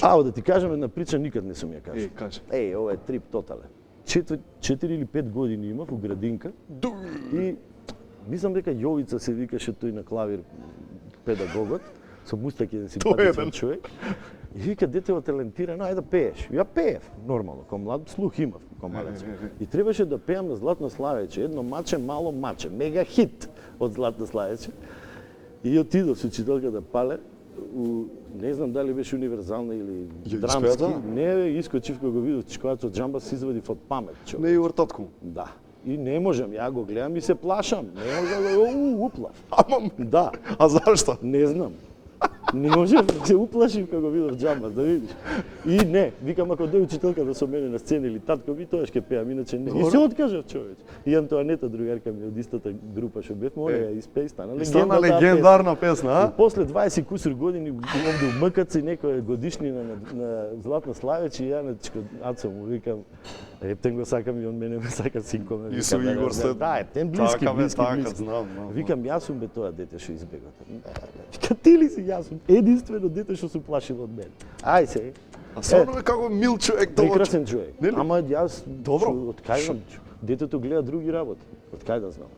Ао, да ти кажам една прича, никад не сум ја кажал. Кажи. Ова е трип тотален. 4 или 5 години имав у градинка и мислам дека Јовица се викаше тој на клавир педагогот, со мустак еден симпатичен човек. И вика, детево талентирано, ајде да пееш. Ја пеев, нормално, кога млад слух имав, кога малец. И требаше да пеам на Златно Славече, едно маче, мало маче, мега хит од Златно Славече. И отидов со учителката Пале, не знам дали беше универзална или драмски. Не, искочив кога го видов чишкојац од джамба се извадив од памет, човек. Не и вртатко. Да. И не можам, ја го гледам и се плашам. Не можам да уплав. Ама, да. А зашто? Не знам. Не можев, се уплашив кога го видов джамба, да видиш. И не, викам ако дојде учителката со мене на сцена или татко ми, тоа ќе пеам, иначе не. И се откажав, човече. И Антоанета, другарка ми од истата група што бев, моја ја испеј, стана легендарна песна, а? И после 20 кусур години овде у МКЦ некоја годишнина на Златно Славече и ја на Ацо му викам, Ептен го сакам и он мене ме сака синко ме. И со Игор сте. Да, Ептен блиски, блиски. Знам. Викам, јас сум бе тоа дете што избегот. Вика, ти ли си, јас сум единствено дете што се плашил од мене. Ај се. А само е како мил човек, прекрасен човек. Ама јас Добро. Од кај детето гледа други работи. Од кај да знам.